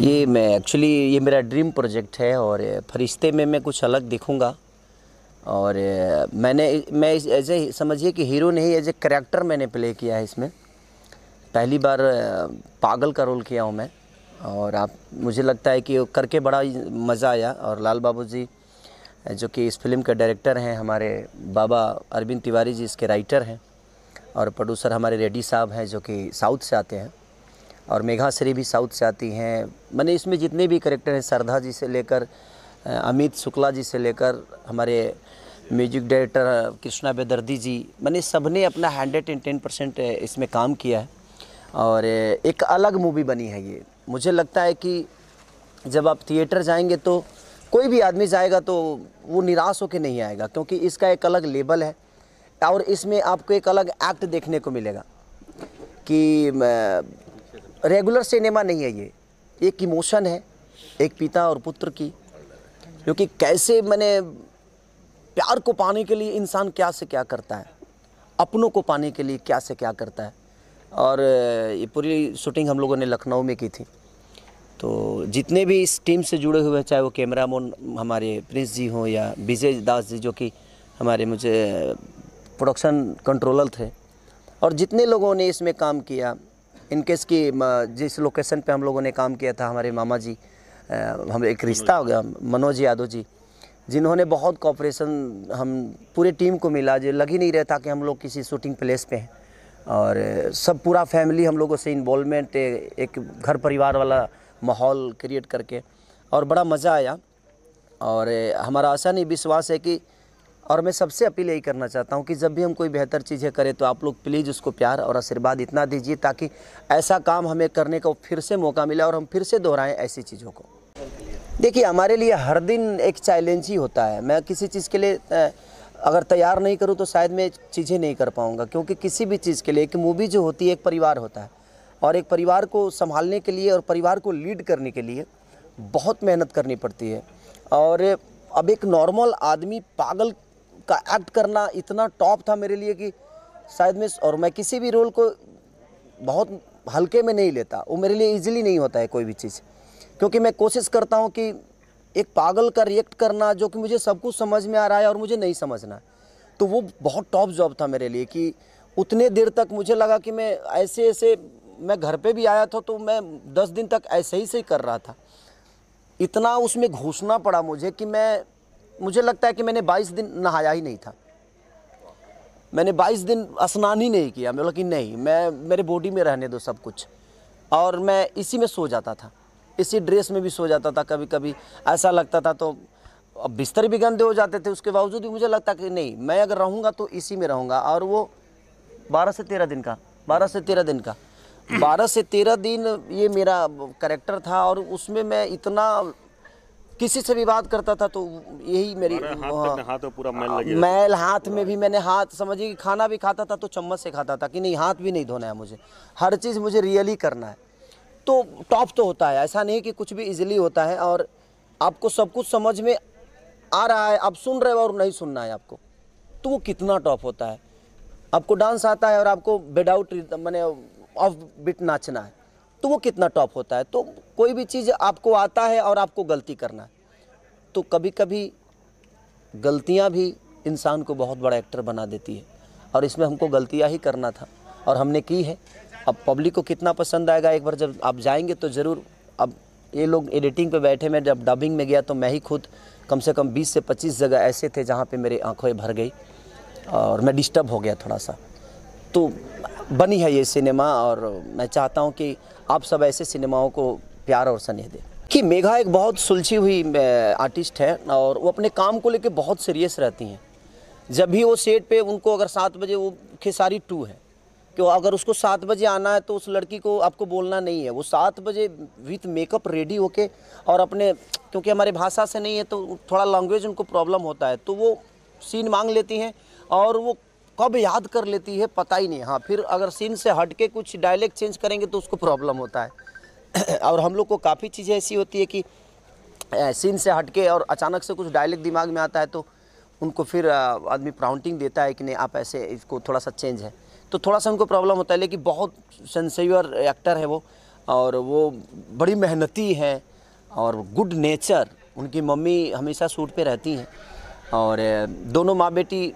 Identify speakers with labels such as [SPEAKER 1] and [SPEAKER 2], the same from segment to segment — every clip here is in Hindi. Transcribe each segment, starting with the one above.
[SPEAKER 1] ये मेरा ड्रीम प्रोजेक्ट है और फरिश्ते में मैं कुछ अलग दिखूंगा। और मैं एज ए समझिए कि हीरो नहीं, एज ए करैक्टर मैंने प्ले किया है इसमें। पहली बार पागल का रोल किया हूँ मैं, और मुझे लगता है कि करके बड़ा मज़ा आया। और लाल बाबू जी जो कि इस फिल्म के डायरेक्टर हैं, हमारे बाबा अरविंद तिवारी जी इसके राइटर हैं, और प्रोड्यूसर हमारे रेड्डी साहब हैं जो कि साउथ से आते हैं, और मेघा श्री भी साउथ से आती हैं। मैंने इसमें जितने भी कैरेक्टर हैं, श्रद्धा जी से लेकर अमित शुक्ला जी से लेकर हमारे म्यूजिक डायरेक्टर कृष्णा बेदर्दी जी, मैंने सबने अपना 110% इसमें काम किया है। और एक अलग मूवी बनी है ये। मुझे लगता है कि जब आप थिएटर जाएंगे तो कोई भी आदमी जाएगा तो वो निराश होकर नहीं आएगा, क्योंकि इसका एक अलग लेवल है और इसमें आपको एक अलग एक्ट देखने को मिलेगा कि रेगुलर सिनेमा नहीं है ये। एक इमोशन है एक पिता और पुत्र की, क्योंकि कैसे मैंने प्यार को पाने के लिए इंसान क्या से क्या करता है, अपनों को पाने के लिए क्या से क्या करता है। और ये पूरी शूटिंग हम लोगों ने लखनऊ में की थी। तो जितने भी इस टीम से जुड़े हुए, चाहे वो कैमरामैन हमारे प्रिंस जी हों या विजय दास जी जो कि हमारे मुझे प्रोडक्शन कंट्रोलर थे, और जितने लोगों ने इसमें काम किया, इनकेस की जिस लोकेशन पे हम लोगों ने काम किया था, हमारे मामा जी, हम एक रिश्ता हो गया, मनोज यादव जी, जिन्होंने बहुत कोऑपरेशन हम पूरे टीम को मिला। जो लग ही नहीं रहा था कि हम लोग किसी शूटिंग प्लेस पे हैं, और सब पूरा फैमिली हम लोगों से इन्वॉल्वमेंट, एक घर परिवार वाला माहौल क्रिएट करके, और बड़ा मज़ा आया। और हमारा आशा नहीं विश्वास है कि, और मैं सबसे अपील यही करना चाहता हूं कि जब भी हम कोई बेहतर चीज़ें करें तो आप लोग प्लीज़ उसको प्यार और आशीर्वाद इतना दीजिए ताकि ऐसा काम हमें करने का फिर से मौका मिले और हम फिर से दोहराएं ऐसी चीज़ों को। देखिए, हमारे लिए हर दिन एक चैलेंज ही होता है। मैं किसी चीज़ के लिए अगर तैयार नहीं करूं तो शायद मैं चीज़ें नहीं कर पाऊंगा, क्योंकि किसी भी चीज़ के लिए एक मूवी जो होती है एक परिवार होता है, और एक परिवार को संभालने के लिए और परिवार को लीड करने के लिए बहुत मेहनत करनी पड़ती है। और अब एक नॉर्मल आदमी पागल का एक्ट करना इतना टॉप था मेरे लिए कि शायद मैं किसी भी रोल को बहुत हल्के में नहीं लेता। वो मेरे लिए इजीली नहीं होता है कोई भी चीज़, क्योंकि मैं कोशिश करता हूँ कि एक पागल का रिएक्ट करना जो कि मुझे सब कुछ समझ में आ रहा है और मुझे नहीं समझना है, तो वो बहुत टॉप जॉब था मेरे लिए। कि उतने देर तक मुझे लगा कि मैं ऐसे मैं घर पे भी आया था तो मैं 10 दिन तक ऐसे ही कर रहा था। इतना उसमें घुसना पड़ा मुझे कि मुझे लगता है कि मैंने 22 दिन नहाया ही नहीं था। मैंने 22 दिन स्नान ही नहीं किया। मैं बोला कि नहीं, मेरे बॉडी में रहने दो सब कुछ। और मैं इसी में सो जाता था, इसी ड्रेस में भी सो जाता था। कभी कभी ऐसा लगता था, तो अब बिस्तर भी गंदे हो जाते थे, उसके बावजूद भी मुझे लगता कि नहीं, मैं अगर रहूँगा तो इसी में रहूँगा। और वो 12 से 13 दिन ये मेरा कैरेक्टर था। और उसमें मैं इतना किसी से भी बात करता था तो यही मेरी
[SPEAKER 2] हाथ में पूरा
[SPEAKER 1] मैल हाथ में भी, मैंने हाथ समझिए कि खाना भी खाता था तो चम्मच से खाता था, कि नहीं हाथ भी नहीं धोना है मुझे, हर चीज़ मुझे रियली करना है। तो टॉप तो होता है, ऐसा नहीं कि कुछ भी इजीली होता है। और आपको सब कुछ समझ में आ रहा है, आप सुन रहे हो और नहीं सुनना है आपको, तो वो कितना टॉप होता है। आपको डांस आता है और आपको विदाउट मैंने ऑफ बीट नाचना है, तो वो कितना टॉप होता है। तो कोई भी चीज़ आपको आता है और आपको गलती करना है, तो कभी कभी गलतियां भी इंसान को बहुत बड़ा एक्टर बना देती है। और इसमें हमको गलतियां ही करना था और हमने की है। अब पब्लिक को कितना पसंद आएगा, एक बार जब आप जाएंगे तो ज़रूर। अब ये लोग एडिटिंग पे बैठे, मैं जब डबिंग में गया तो मैं ही खुद कम से कम 20 से 25 जगह ऐसे थे जहाँ पे मेरी आंखें भर गई और मैं डिस्टर्ब हो गया थोड़ा सा। तो बनी है ये सिनेमा, और मैं चाहता हूँ कि आप सब ऐसे सिनेमाओं को प्यार और स्नेह दें। कि मेघा एक बहुत सुलझी हुई आर्टिस्ट है, और वो अपने काम को लेके बहुत सीरियस रहती हैं। जब भी वो सेट पे, उनको अगर 7 बजे, वो खेसारी 2 है, कि अगर उसको 7 बजे आना है तो उस लड़की को आपको बोलना नहीं है, वो 7 बजे विथ मेकअप रेडी होके, और अपने, क्योंकि हमारे भाषा से नहीं है तो थोड़ा लैंग्वेज उनको प्रॉब्लम होता है, तो वो सीन मांग लेती हैं और वो कब याद कर लेती है पता ही नहीं। हाँ, फिर अगर सीन से हट के कुछ डायलेक्ट चेंज करेंगे तो उसको प्रॉब्लम होता है। और हम लोग को काफ़ी चीज़ें ऐसी होती है कि सीन से हट के और अचानक से कुछ डायलेक्ट दिमाग में आता है तो उनको फिर आदमी प्राउंटिंग देता है कि नहीं आप ऐसे, इसको थोड़ा सा चेंज है, तो थोड़ा सा उनको प्रॉब्लम होता है। लेकिन बहुत सिंसियर एक्टर है वो, और वो बड़ी मेहनती हैं और गुड नेचर। उनकी मम्मी हमेशा शूट पे रहती हैं और दोनों माँ बेटी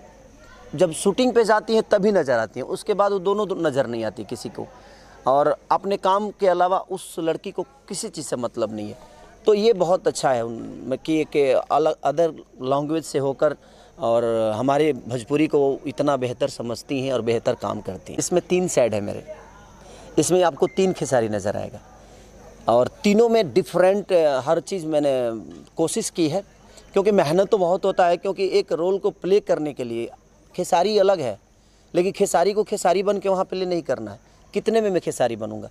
[SPEAKER 1] जब शूटिंग पे जाती हैं तभी नज़र आती हैं, उसके बाद वो दोनों नज़र नहीं आती किसी को। और अपने काम के अलावा उस लड़की को किसी चीज़ से मतलब नहीं है। तो ये बहुत अच्छा है उनमें कि एक अलग अदर लैंग्वेज से होकर और हमारे भोजपुरी को इतना बेहतर समझती हैं और बेहतर काम करती हैं। इसमें 3 साइड है मेरे, इसमें आपको 3 खेसारी नज़र आएगा और तीनों में डिफरेंट हर चीज़ मैंने कोशिश की है, क्योंकि मेहनत तो बहुत होता है। क्योंकि एक रोल को प्ले करने के लिए खेसारी अलग है, लेकिन खेसारी को खेसारी बन के वहाँ प्ले नहीं करना है। कितने में मैं खेसारी बनूंगा?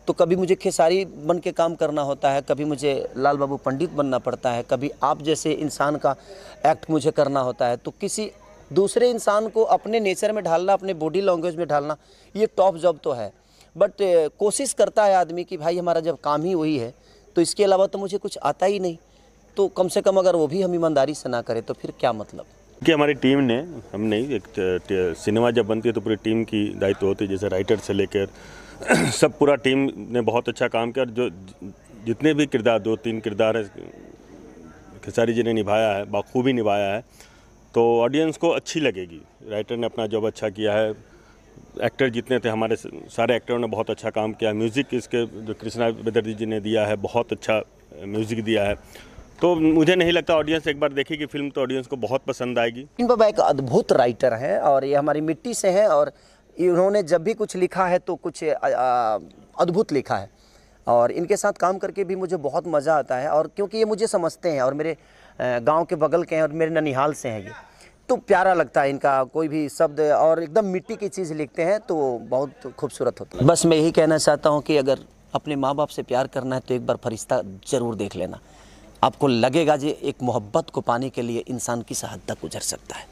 [SPEAKER 1] तो कभी मुझे खेसारी बन के काम करना होता है, कभी मुझे लाल बाबू पंडित बनना पड़ता है, कभी आप जैसे इंसान का एक्ट मुझे करना होता है। तो किसी दूसरे इंसान को अपने नेचर में ढालना, अपने बॉडी लैंग्वेज में ढालना, ये टॉप जॉब तो है। बट कोशिश करता है आदमी कि भाई हमारा जब काम ही वही है तो इसके अलावा तो मुझे कुछ आता ही नहीं, तो कम से कम अगर वो भी हम ईमानदारी से ना करें तो फिर क्या मतलब।
[SPEAKER 2] कि हमारी टीम ने, हम नहीं, एक सिनेमा जब बनती है तो पूरी टीम की दायित्व होती है, जैसे राइटर से लेकर सब पूरा टीम ने बहुत अच्छा काम किया। और जो जितने भी किरदार, 2-3 किरदार है खेसारी जी ने निभाया है, बखूबी निभाया है, तो ऑडियंस को अच्छी लगेगी। राइटर ने अपना जॉब अच्छा किया है, एक्टर जितने थे हमारे सारे एक्टरों ने बहुत अच्छा काम किया। म्यूज़िक इसके जो कृष्णा बेदर्जी जी ने दिया है, बहुत अच्छा म्यूज़िक दिया है। तो मुझे नहीं लगता ऑडियंस एक बार देखेगी फिल्म तो ऑडियंस को बहुत पसंद आएगी।
[SPEAKER 1] इन बाबा एक अद्भुत राइटर हैं और ये हमारी मिट्टी से हैं और इन्होंने जब भी कुछ लिखा है तो कुछ अद्भुत लिखा है और इनके साथ काम करके भी मुझे बहुत मज़ा आता है। और क्योंकि ये मुझे समझते हैं और मेरे गांव के बगल के हैं और मेरे ननिहाल से हैं ये, तो प्यारा लगता है इनका कोई भी शब्द और एकदम मिट्टी की चीज़ लिखते हैं तो बहुत खूबसूरत होता है। बस मैं यही कहना चाहता हूँ कि अगर अपने माँ बाप से प्यार करना है तो एक बार फरिश्ता ज़रूर देख लेना। आपको लगेगा कि एक मोहब्बत को पाने के लिए इंसान किस हद तक गुजर सकता है।